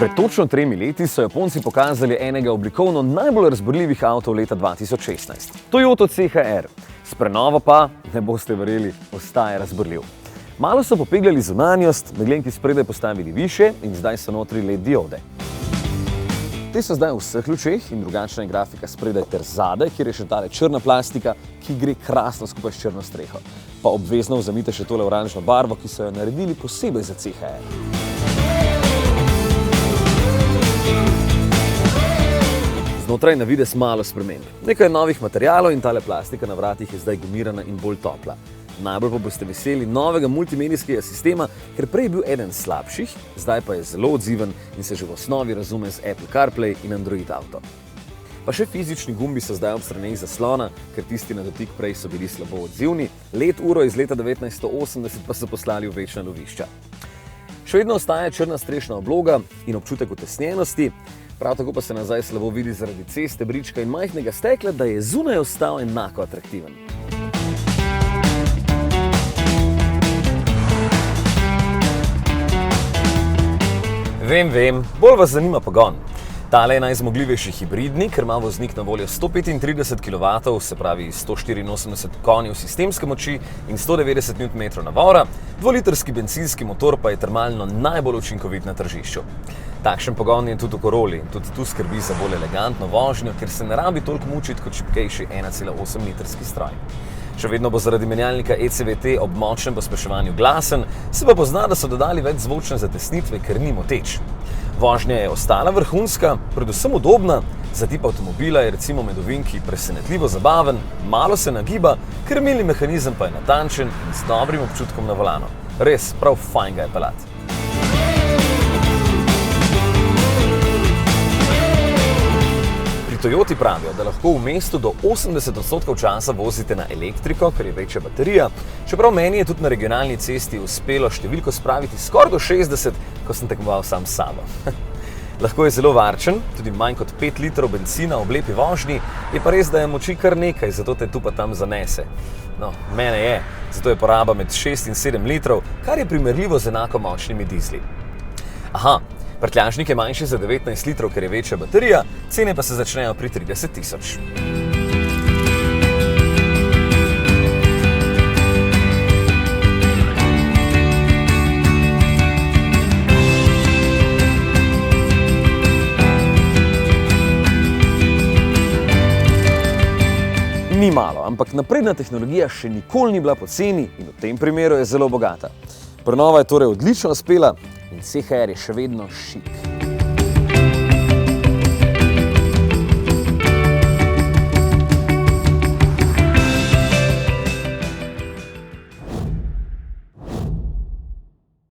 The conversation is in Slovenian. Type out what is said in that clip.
Pred točno 3 leti so Japonci pokazali enega oblikovno najbolj razburljivih avtov leta 2016. Toyota CHR. S prenovo pa, ne boste verjeli, ostaje razburljiv. Malo so popegljali zunanjost, meglenki spredaj postavili više in zdaj so notri LED diode. Te so zdaj v vseh lučeh in drugačna je grafika spredaj ter zadaj, kjer je še tale črna plastika, ki gre krasno skupaj s črno streho. Pa obvezno vzamite še tole oranžno barvo, ki so jo naredili posebej za CHR. Znotraj na videz malo sprememb. Nekaj novih materialov in tale plastika na vratih je zdaj gumirana in bolj topla. Najbolj pa boste veseli novega multimedijskega sistema, ker prej je bil eden slabših, zdaj pa je zelo odziven in se že v osnovi razume z Apple CarPlay in Android Auto. Pa še fizični gumbi so zdaj ob straneh zaslona, ker tisti na dotik prej so bili slabo odzivni, LED uro iz leta 1980 pa so poslali v večna lovišča. Še vedno ostaja črna strešna obloga in občutek utesnjenosti, prav tako pa se nazaj slabo vidi zaradi ceste, brička in majhnega stekla, da je zunaj ostal enako atraktiven. Vem, bolj vas zanima pogon. Tale je najzmogljivejši hibridni, ker ima voznik na voljo 135 kW, se pravi 184 konjev sistemske moči in 190 Nm navora, dvolitrski bencinski motor pa je termalno najbolj učinkovit na tržišču. Takšen pogon je tudi v Corolli in tudi tu skrbi za bolj elegantno vožnjo, ker se ne rabi toliko mučiti kot šibkejši 1,8 litrski stroj. Še vedno bo zaradi menjalnika ECVT ob močnem pospeševanju glasen, se pa pozna, da so dodali več zvočne zatesnitve, ker ni moteč. Vožnja je ostala vrhunska, predvsem udobna, za tip avtomobila je recimo med ovinki presenetljivo zabaven, malo se nagiba, krmilni mehanizem pa je natančen in z dobrim občutkom na volanu. Res, prav fajn ga je peljati. Toyoti pravijo, da lahko v mestu do 80% časa vozite na elektriko, ker je večja baterija, čeprav meni je tudi na regionalni cesti uspelo številko spraviti skoraj do 60, ko sem tekmoval sam s sabo. Lahko je zelo varčen, tudi manj kot 5 litrov bencina ob lepi vožnji, je pa res, da je moči kar nekaj, zato te tu pa tam zanese. No, mene je, zato je poraba med 6 in 7 litrov, kar je primerljivo z enako močnimi dizli. Aha, prtljažnik je manjši za 19 litrov, ker je večja baterija, cene pa se začnejo pri 30 000. Ni malo, ampak napredna tehnologija še nikoli ni bila poceni in v tem primeru je zelo bogata. Prenova je torej odlično uspela in CHR je še vedno šik.